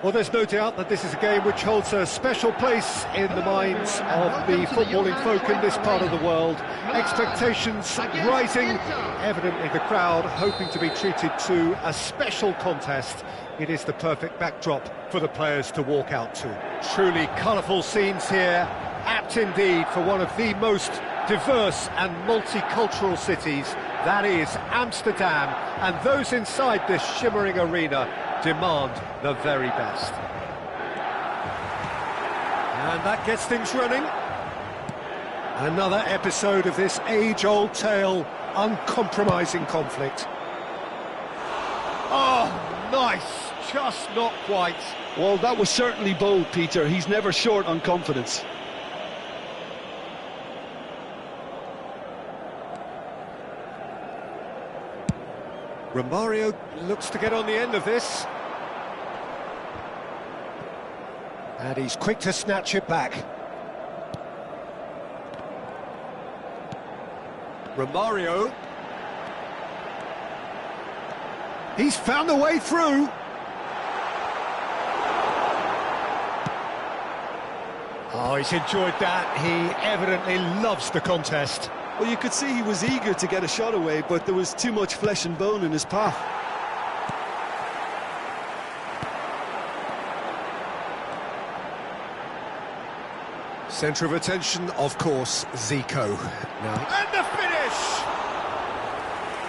Well, there's no doubt that this is a game which holds a special place in the minds of the footballing folk in this part of the world. Expectations rising, evidently the crowd hoping to be treated to a special contest. It is the perfect backdrop for the players to walk out to. Truly colourful scenes here, apt indeed for one of the most diverse and multicultural cities, that is Amsterdam, and those inside this shimmering arena demand the very best. And that gets things running. Another episode of this age-old tale, uncompromising conflict. Oh, nice, just not quite. Well, that was certainly bold, Peter. He's never short on confidence. Romario looks to get on the end of this. And he's quick to snatch it back. Romario. He's found a way through. Oh, he's enjoyed that. He evidently loves the contest. Well, you could see he was eager to get a shot away, but there was too much flesh and bone in his path. Centre of attention, of course, Zico. Now, and the finish!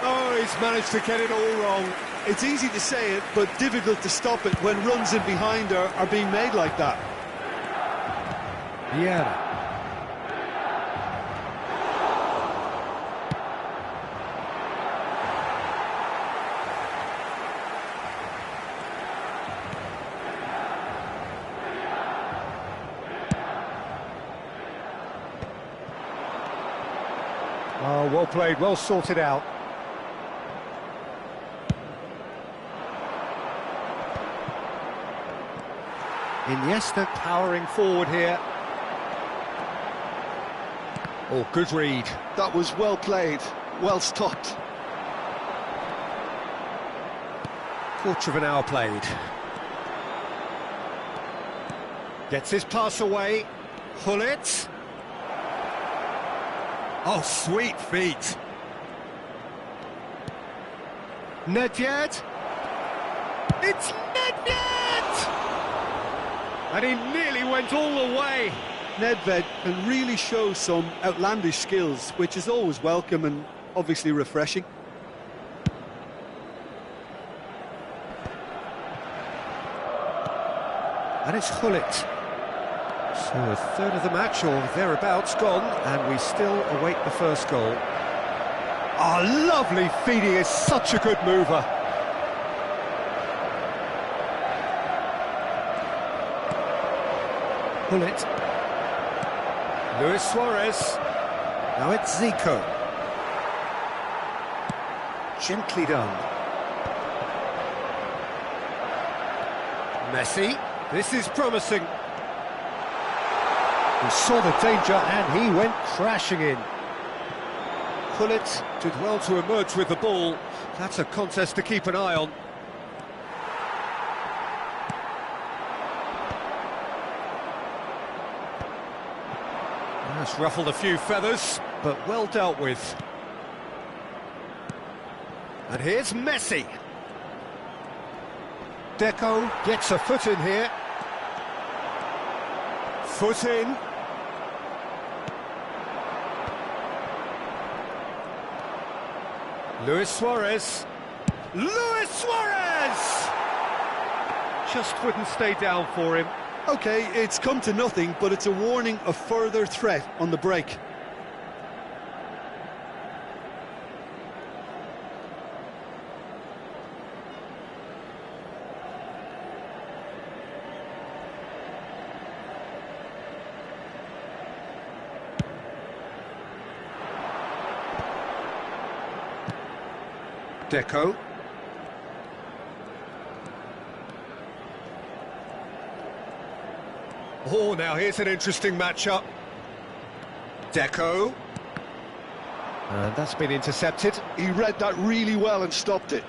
Oh, he's managed to get it all wrong. It's easy to say it, but difficult to stop it when runs in behind are being made like that. Yeah. Oh, well played, well sorted out. Iniesta powering forward here. Oh, good read. That was well played, well stopped. Quarter of an hour played. Gets his pass away. Hullet. Oh, sweet feet. Nedved. It's Nedved! And he nearly went all the way. Nedved can really show some outlandish skills, which is always welcome and obviously refreshing. And it's Hullet. So a third of the match, or thereabouts, gone, and we still await the first goal. Oh, lovely feed, he is such a good mover. Hullet. Luis Suarez. Now it's Zico. Gently done. Messi. This is promising. He saw the danger and he went crashing in. Hullet did well to emerge with the ball. That's a contest to keep an eye on. That's ruffled a few feathers, but well dealt with. And here's Messi. Deco gets a foot in here. Foot in. Luis Suarez. Luis Suarez! Just wouldn't stay down for him. OK, it's come to nothing, but it's a warning of further threat on the break. Deco. Oh, now here's an interesting matchup. Deco. And that's been intercepted. He read that really well and stopped it.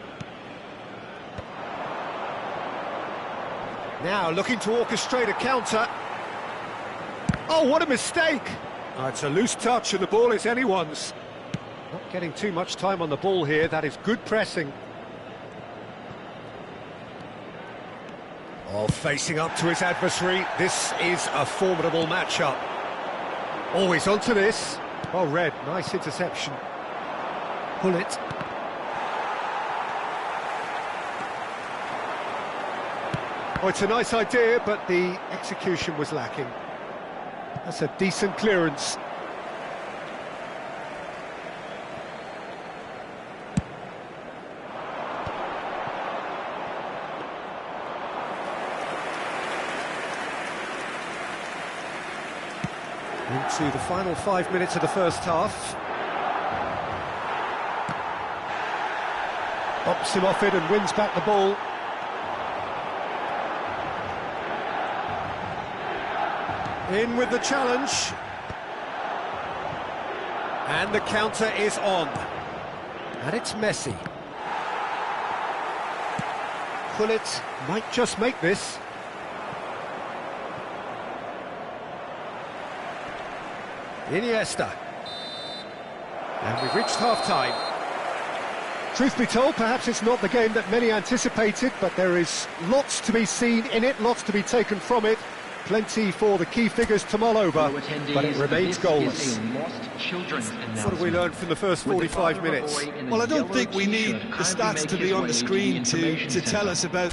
Now looking to orchestrate a counter. Oh, what a mistake! It's a loose touch and the ball is anyone's. Not getting too much time on the ball here, that is good pressing. Oh, facing up to his adversary, this is a formidable matchup. Oh, he's onto this. Well read, nice interception. Pull it. Oh, it's a nice idea, but the execution was lacking. That's a decent clearance. Into the final 5 minutes of the first half. Bops him off it and wins back the ball. In with the challenge. And the counter is on. And it's Messi. Gullit might just make this. Iniesta. And we've reached half-time. Truth be told, perhaps it's not the game that many anticipated, but there is lots to be seen in it, lots to be taken from it. Plenty for the key figures to mull over, but it remains goalless. What have we learned from the first 45 minutes? Well, I don't think we need the stats to be on the screen to tell us about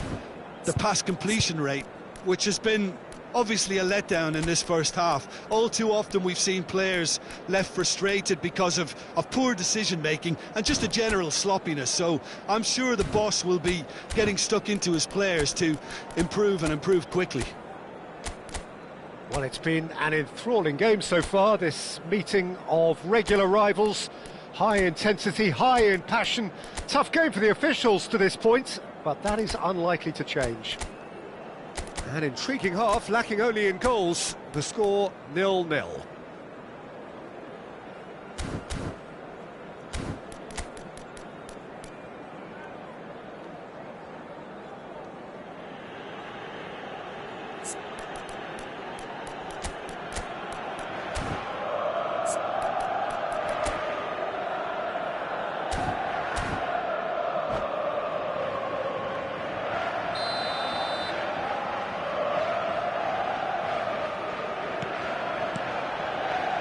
the pass completion rate, which has been obviously a letdown in this first half. All too often we've seen players left frustrated because of poor decision-making and just a general sloppiness. So I'm sure the boss will be getting stuck into his players to improve and improve quickly. Well, it's been an enthralling game so far, this meeting of regular rivals. High intensity, high in passion. Tough game for the officials to this point, but that is unlikely to change. An intriguing half, lacking only in goals. The score 0-0.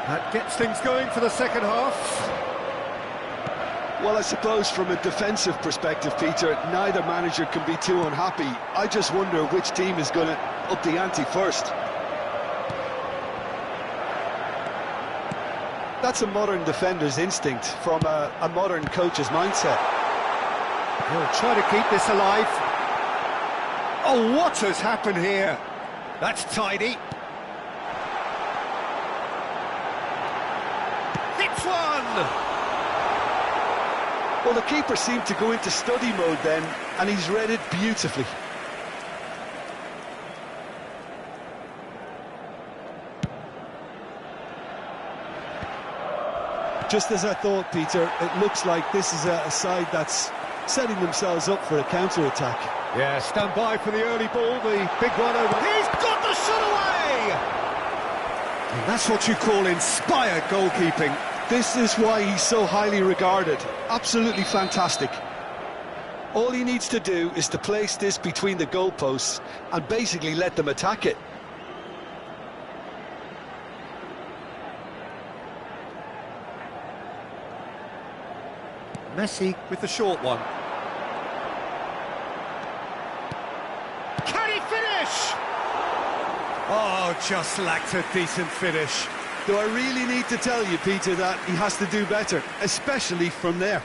That gets things going for the second half. Well, I suppose from a defensive perspective, Peter, neither manager can be too unhappy. I just wonder which team is going to up the ante first. That's a modern defender's instinct from a modern coach's mindset. He'll try to keep this alive. Oh, what has happened here? That's tidy. Hits one! Well, the keeper seemed to go into study mode then, and he's read it beautifully. Just as I thought, Peter, it looks like this is a side that's setting themselves up for a counter-attack. Yeah, stand by for the early ball, the big one over. He's got the shot away! And that's what you call inspired goalkeeping. This is why he's so highly regarded. Absolutely fantastic. All he needs to do is to place this between the goalposts and basically let them attack it. Messi with the short one. Can he finish? Oh, just lacked a decent finish. Do I really need to tell you, Peter, that he has to do better, especially from there?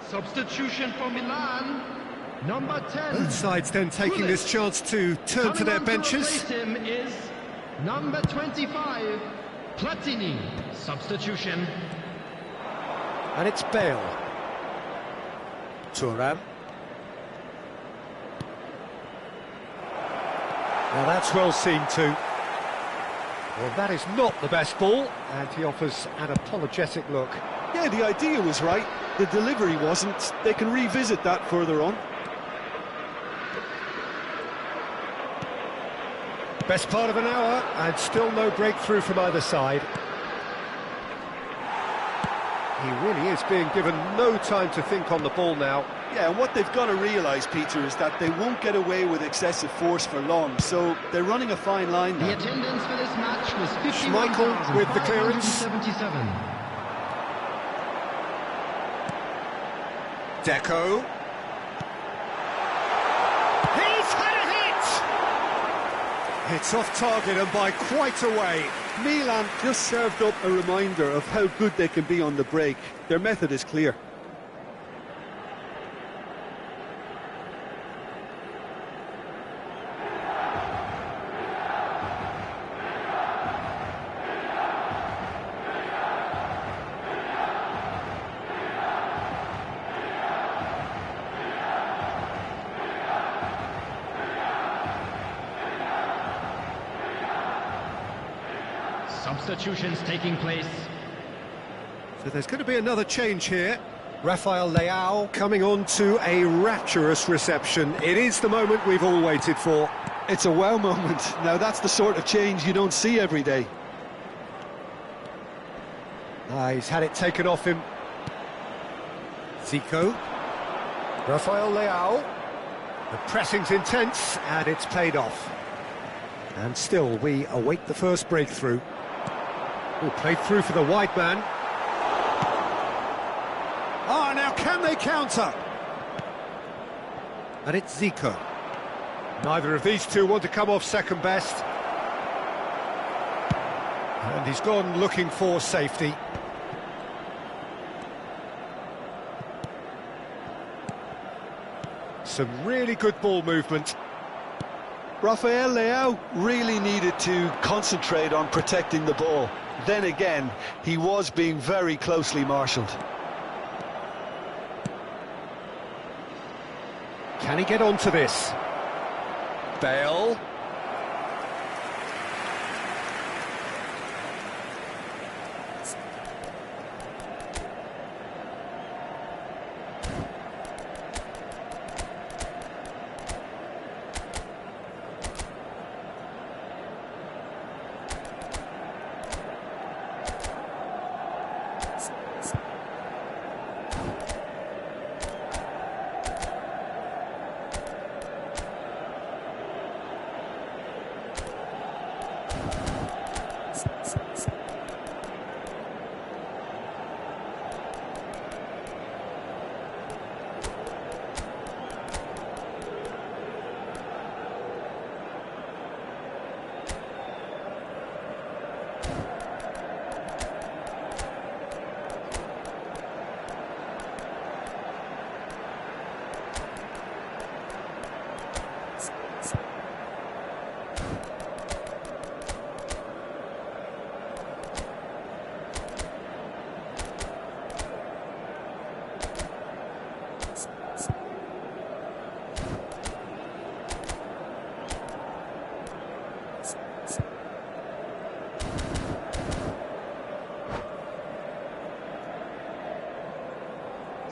Substitution for Milan, number 10. Both sides then taking this chance to turn to their benches. Coming on to replace him is number 25, Platini. Substitution. And it's Bale. Thuram. Now that's well seen too. Well, that is not the best ball, and he offers an apologetic look. Yeah, the idea was right, the delivery wasn't. They can revisit that further on. Best part of an hour, and still no breakthrough from either side. He really is being given no time to think on the ball now. Yeah, and what they've got to realise, Peter, is that they won't get away with excessive force for long, so they're running a fine line now. The attendance for this match was Schmeichel with the clearance. 51,577. Deco. He's had a hit! It's off target and by quite a way. Milan just served up a reminder of how good they can be on the break. Their method is clear. Substitutions taking place. So there's going to be another change here. Rafael Leao coming on to a rapturous reception. It is the moment we've all waited for. It's a wow moment. Now that's the sort of change you don't see every day. He's had it taken off him. Zico. Rafael Leao. The pressing's intense and it's paid off. And still we await the first breakthrough. Oh, played through for the wide man. Ah, now can they counter? And it's Zico. Neither of these two want to come off second best. And he's gone looking for safety. Some really good ball movement. Rafael Leao really needed to concentrate on protecting the ball. Then again, he was being very closely marshalled. Can he get onto this? Bale.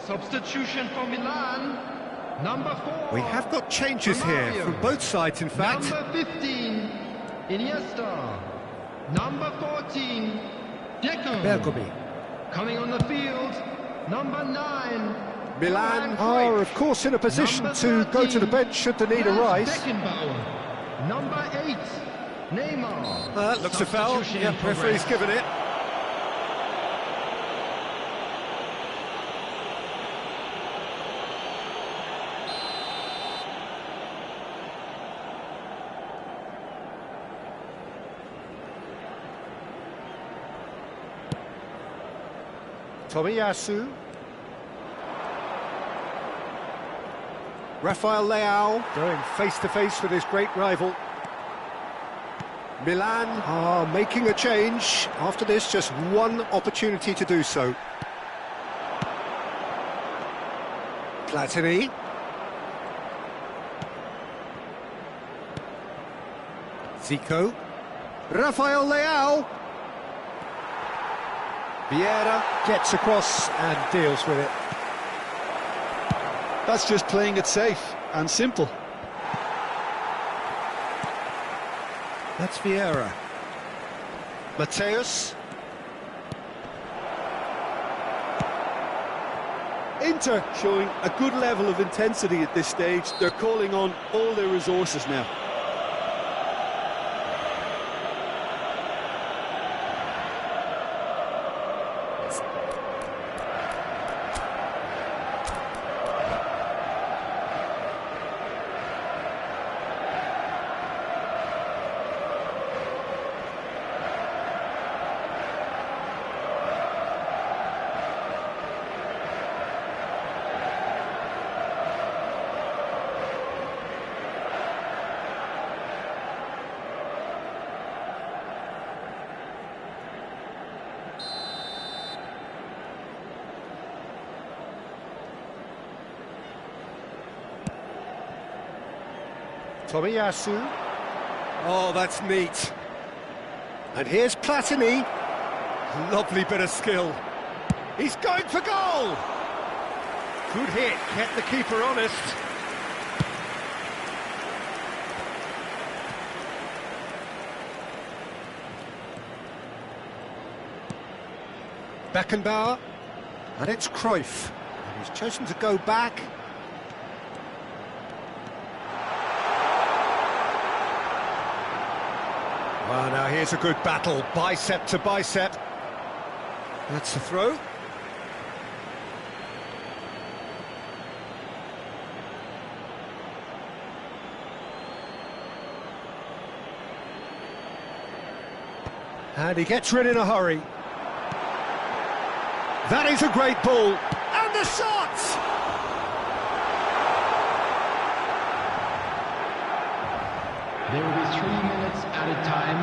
Substitution for Milan, number 4. We have got changes here from both sides, in fact. Number 15, Iniesta. Number 14, Deco. Bergomi. Coming on the field, number 9. Milan are, of course, in a position to go to the bench should the need arise. Beckenbauer. Number 8, Neymar. Looks a foul. Substitution Yeah, in progress. referee's given it. Tomiyasu. Rafael Leao going face-to-face with his great rival. Milan are making a change. After this, just one opportunity to do so. Platini. Zico. Rafael Leao. Vieira gets across and deals with it. That's just playing it safe and simple. That's Vieira. Mateus. Inter showing a good level of intensity at this stage. They're calling on all their resources now. Tomiyasu. Oh, that's neat. And here's Platini. Lovely bit of skill. He's going for goal! Good hit, kept the keeper honest. Beckenbauer. And it's Cruyff. And he's chosen to go back. Well, now here's a good battle, bicep to bicep. That's the throw. And he gets rid in a hurry. That is a great ball. And the shot! There will be 3 minutes added time.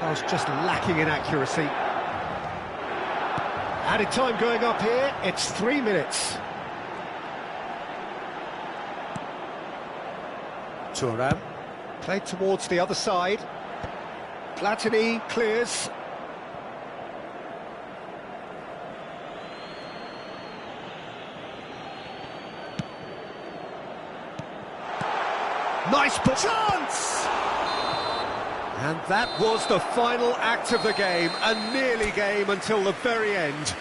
Pass just lacking in accuracy. Added time going up here, it's 3 minutes. Thuram, played towards the other side. Platini clears. Nice chance! And that was the final act of the game, a nearly game until the very end.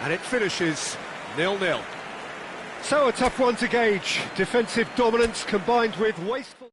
And it finishes 0-0. So a tough one to gauge. Defensive dominance combined with wasteful...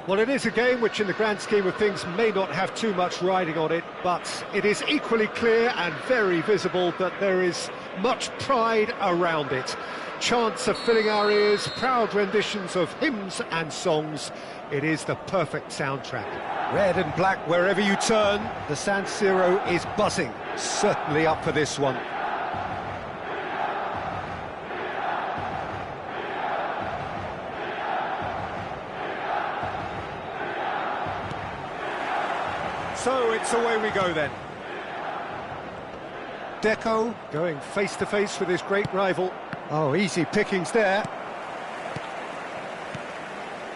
Well, it is a game which, in the grand scheme of things, may not have too much riding on it, but it is equally clear and very visible that there is much pride around it. Chants are filling our ears, proud renditions of hymns and songs. It is the perfect soundtrack. Red and black wherever you turn, the SuBZeRo is buzzing. Certainly up for this one. So it's away we go then. Deco going face-to-face with his great rival. Oh, easy pickings there.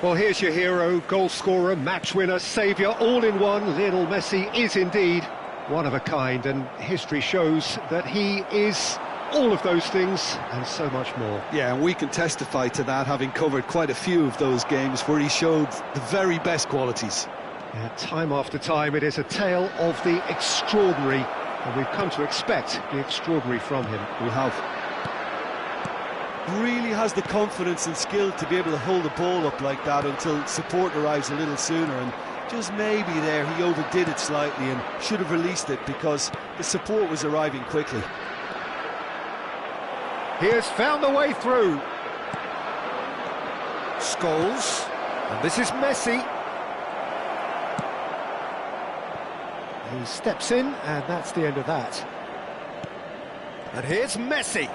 Well, here's your hero, goal scorer, match winner, saviour, all in one. Lionel Messi is indeed one of a kind, and history shows that he is all of those things and so much more. Yeah, and we can testify to that, having covered quite a few of those games where he showed the very best qualities. Yeah, time after time, it is a tale of the extraordinary, and we've come to expect the extraordinary from him. We have. Really has the confidence and skill to be able to hold the ball up like that until support arrives a little sooner, and just maybe there he overdid it slightly and should have released it because the support was arriving quickly. He has found the way through. Scholes, and this is Messi. He steps in, and that's the end of that. And here's Messi.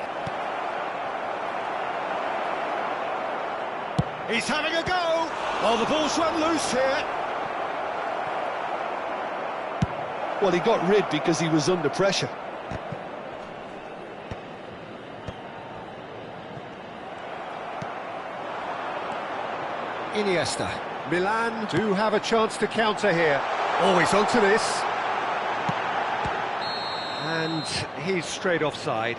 He's having a go! Oh, the ball's run loose here. Well, he got rid because he was under pressure. Iniesta. Milan do have a chance to counter here. Oh, he's onto this. And he's straight offside.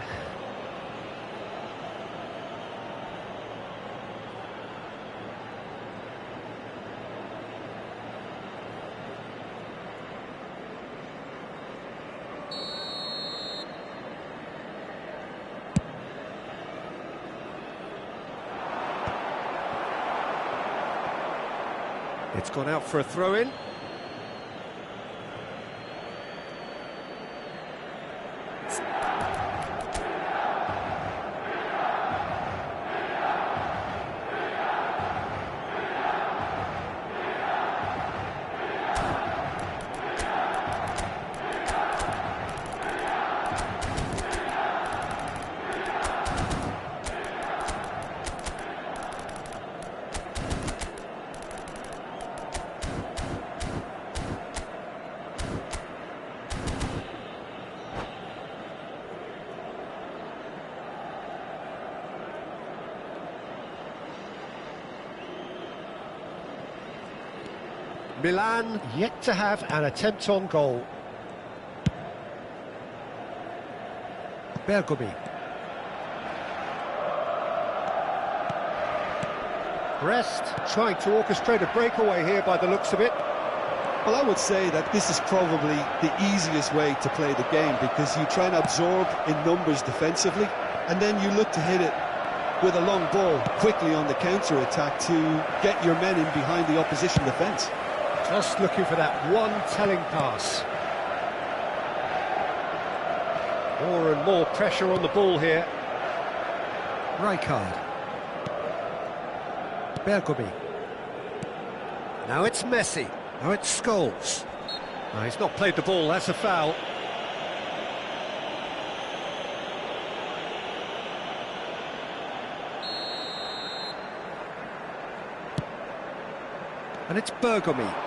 It's gone out for a throw-in. Milan yet to have an attempt on goal. Bergomi. Brest trying to orchestrate a breakaway here by the looks of it. Well, I would say that this is probably the easiest way to play the game because you try and absorb in numbers defensively and then you look to hit it with a long ball quickly on the counter-attack to get your men in behind the opposition defence. Just looking for that one telling pass. More and more pressure on the ball here. Rijkaard. Bergomi. Now it's Messi. Now it's Scholes. No, he's not played the ball, that's a foul. And it's Bergomi.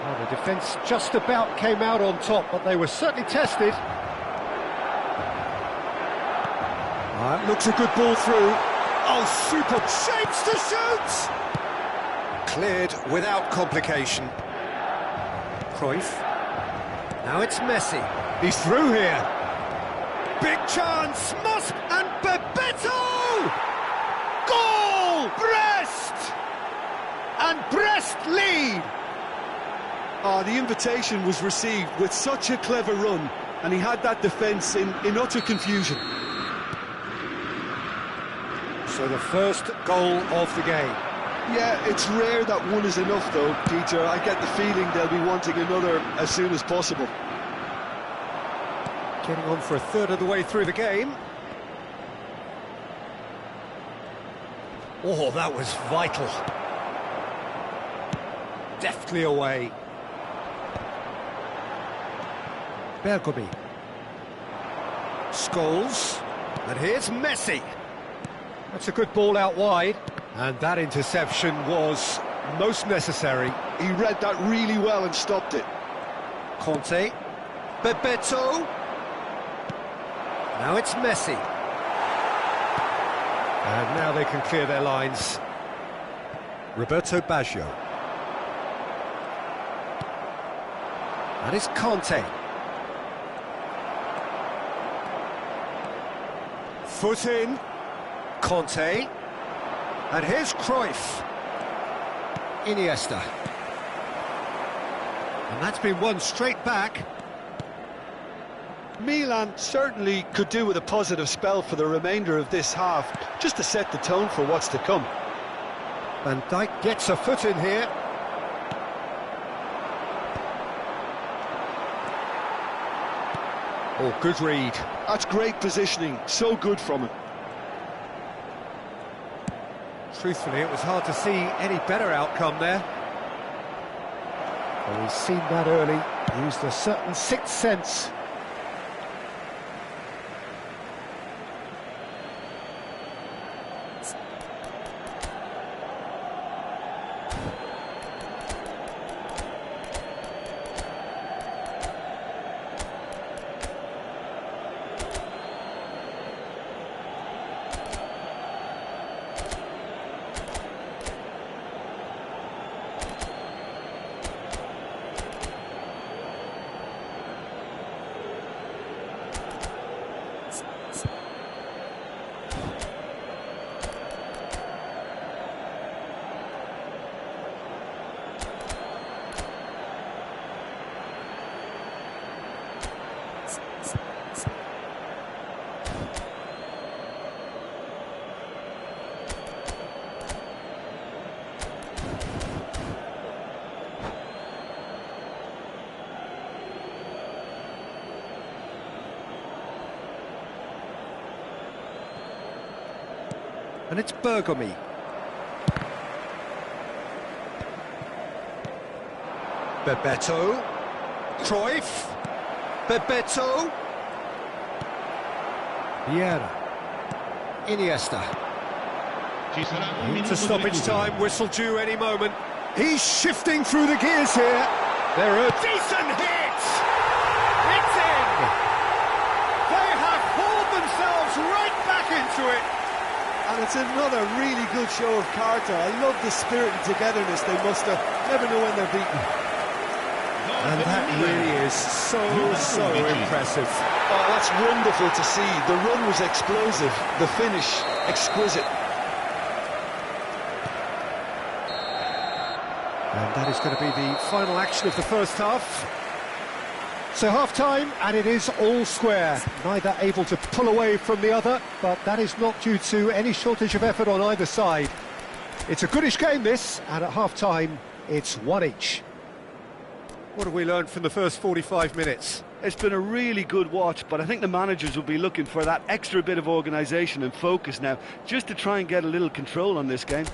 Well, the defence just about came out on top, but they were certainly tested. That looks a good ball through. Oh, super shapes to shoot! Cleared without complication. Cruyff. Now it's Messi. He's through here. Big chance, Musk and Bebeto! Goal! Brest! And Brest lead! Oh, the invitation was received with such a clever run, and he had that defence in utter confusion. So the first goal of the game. Yeah, it's rare that one is enough though, Peter. I get the feeling they'll be wanting another as soon as possible. Getting on for a third of the way through the game. Oh, that was vital. Deftly away. Bergomi. Scholes. And here's Messi. That's a good ball out wide. And that interception was most necessary. He read that really well and stopped it. Conte. Bebeto. Now it's Messi. And now they can clear their lines. Roberto Baggio. That is Conte. Foot in. Conte. And here's Cruyff. Iniesta. And that's been won straight back. Milan certainly could do with a positive spell for the remainder of this half, just to set the tone for what's to come. Van Dijk gets a foot in here. Oh, good read. That's great positioning, so good from him. Truthfully, it was hard to see any better outcome there. Well, he's seen that early, used a certain sixth sense. And it's Bergomi. Bebeto. Cruyff. Bebeto. Vieira. Iniesta. Into stoppage time, whistle due any moment. He's shifting through the gears here. They're a decent hit! It's in! They have hauled themselves right back into it. And it's another really good show of character. I love the spirit and togetherness they muster. Never know when they're beaten. And that really is so impressive. Oh, that's wonderful to see. The run was explosive, the finish exquisite. And that is going to be the final action of the first half. So half-time, and it is all square. Neither able to pull away from the other, but that is not due to any shortage of effort on either side. It's a goodish game, this, and at half-time, it's one each. What have we learned from the first 45 minutes? It's been a really good watch, but I think the managers will be looking for that extra bit of organisation and focus now, just to try and get a little control on this game.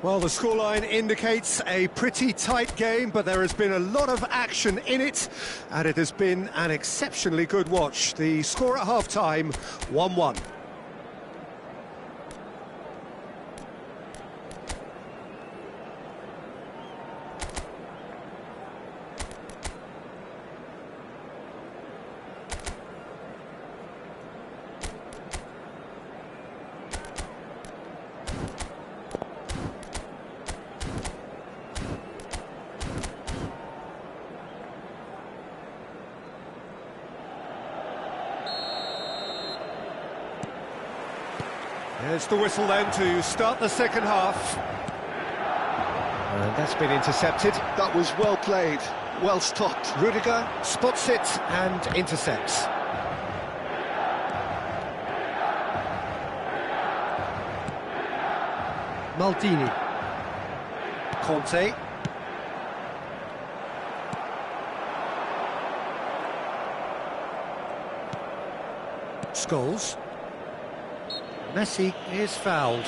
Well, the scoreline indicates a pretty tight game, but there has been a lot of action in it, and it has been an exceptionally good watch. The score at half-time, 1-1. There's the whistle then to start the second half. And that's been intercepted. That was well played, well stopped. Rudiger spots it and intercepts. Maldini. Conte. Scholes. Messi is fouled.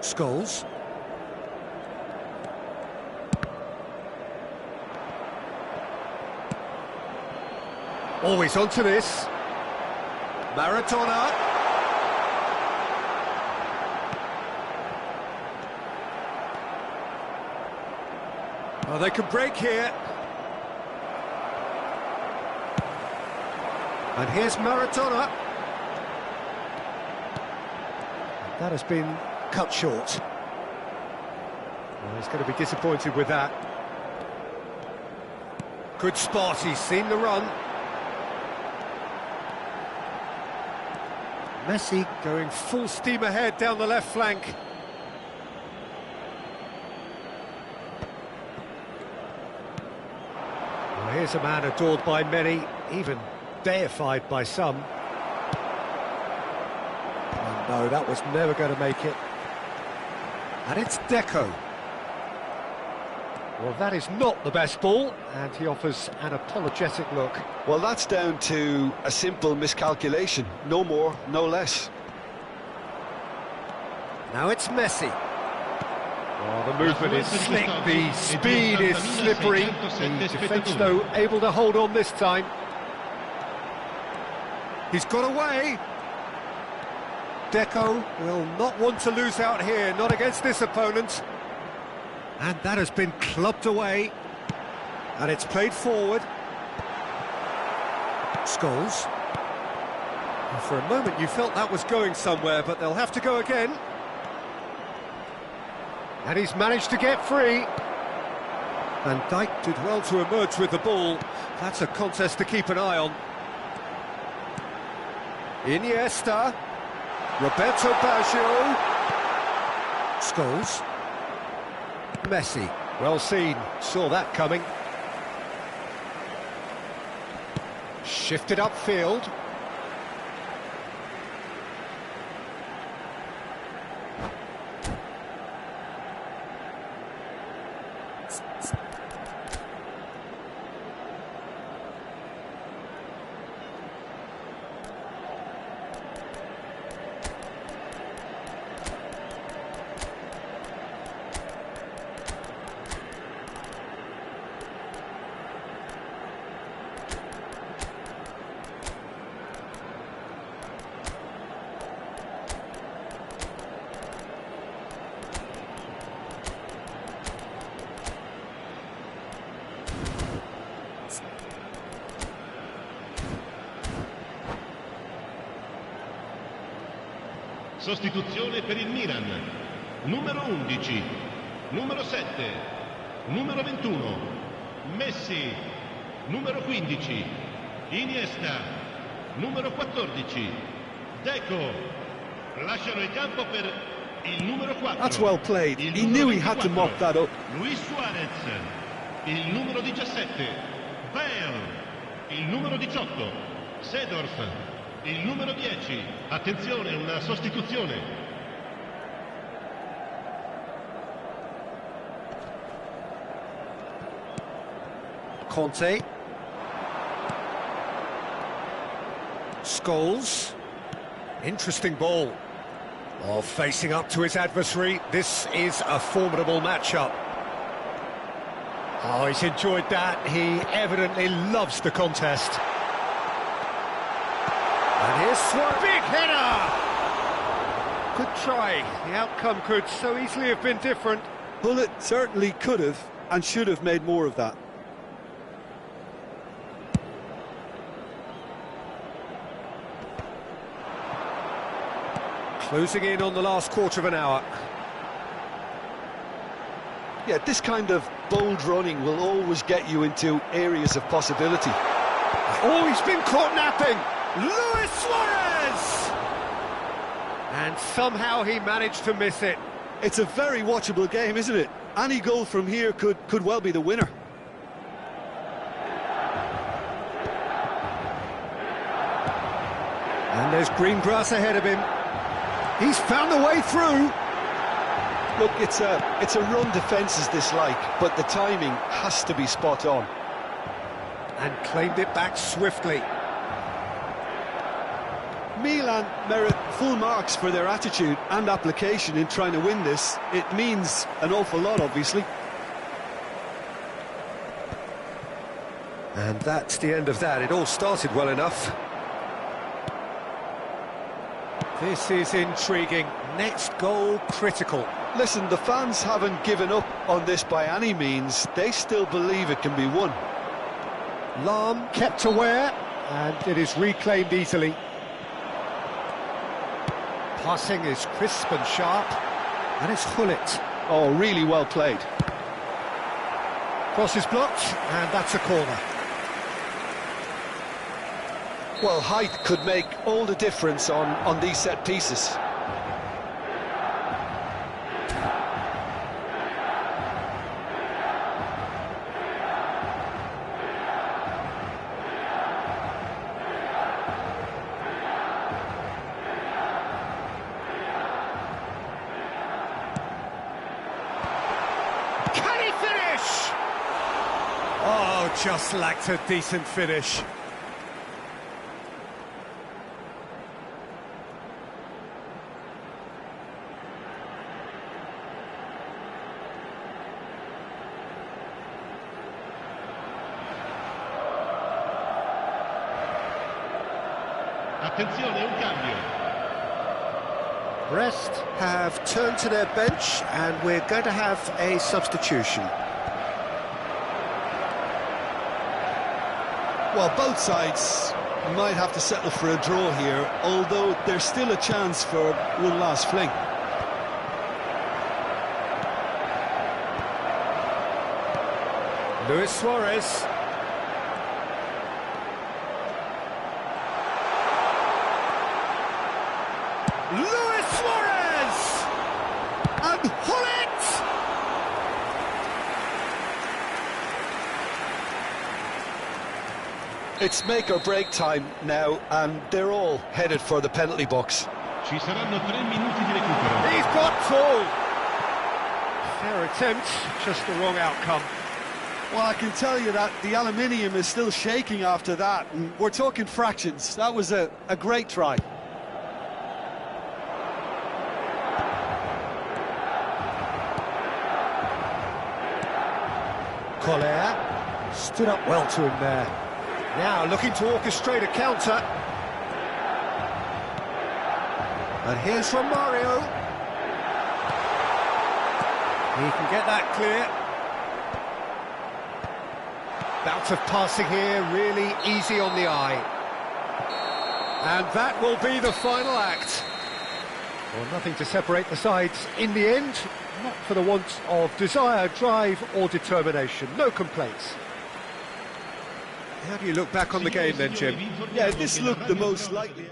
Scholes. Always onto this. Maradona. Oh, they could break here. And here's Maradona. That has been cut short. Well, he's going to be disappointed with that. Good spot, he's seen the run. Messi going full steam ahead down the left flank. Well, here's a man adored by many, even deified by some. Oh no, that was never going to make it. And it's Deco. Well, that is not the best ball, and he offers an apologetic look. Well, that's down to a simple miscalculation. No more, no less. Now it's Messi. Oh, the movement is slick, the speed is slippery. The defence, though, able to hold on this time. He's got away. Deco will not want to lose out here, not against this opponent. And that has been clubbed away. And it's played forward. Scholes. And for a moment you felt that was going somewhere, but they'll have to go again. And he's managed to get free. Van Dijk did well to emerge with the ball. That's a contest to keep an eye on. Iniesta. Roberto Baggio. Scholes. Messi, well seen, saw that coming. Shifted upfield. Sostituzione per il Milan. Numero 11, numero 7, numero 21, Messi, numero 15, Iniesta, numero 14, Deco. Lasciano il campo per il numero 4. That's well played. He knew he had to mop that up. Luis Suarez, il numero 17, Bale, il numero 18, Seedorf, il numero 10. Attenzione, una sostituzione. Conte. Scholes. Interesting ball. Oh, facing up to his adversary. This is a formidable matchup. Oh, he's enjoyed that. He evidently loves the contest. And here's Suarez. Big header! Good try. The outcome could so easily have been different. Well, it certainly could have and should have made more of that. Closing in on the last quarter of an hour. Yeah, this kind of bold running will always get you into areas of possibility. Oh, he's been caught napping! Luis Suarez! And somehow he managed to miss it. It's a very watchable game, isn't it? Any goal from here could well be the winner. there's green grass ahead of him. He's found the way through. Look, it's a run defence is dislike, but the timing has to be spot on. And claimed it back swiftly. Milan merit full marks for their attitude and application in trying to win this. It means an awful lot, obviously. And that's the end of that. It all started well enough. This is intriguing. Next goal critical. Listen, the fans haven't given up on this by any means. They still believe it can be won. Lahm kept aware, and it is reclaimed easily. Passing is crisp and sharp, and it's Hullet. Oh, really well played. Cross is blocked, and that's a corner. Well, height could make all the difference on these set pieces. Can he finish? Oh, just lacked a decent finish. Attenzione, un cambio. Brest have turned to their bench, and we're going to have a substitution. Well, both sides might have to settle for a draw here, although there's still a chance for one last fling. Luis Suarez. Luis Suarez! And Hullet! It's make or break time now, and they're all headed for the penalty box. Ci saranno 3 minuti di recupero. He's got full! Fair attempt, just the wrong outcome. Well, I can tell you that the aluminium is still shaking after that, and we're talking fractions. That was a great try. Collier stood up well to him there. Now looking to orchestrate a counter. And here's from Mario. He can get that clear. Bout of passing here, really easy on the eye. And that will be the final act. Well, nothing to separate the sides in the end, not for the want of desire, drive or determination. No complaints. How do you look back on the game then, Jim? Yeah, this looked the most likely.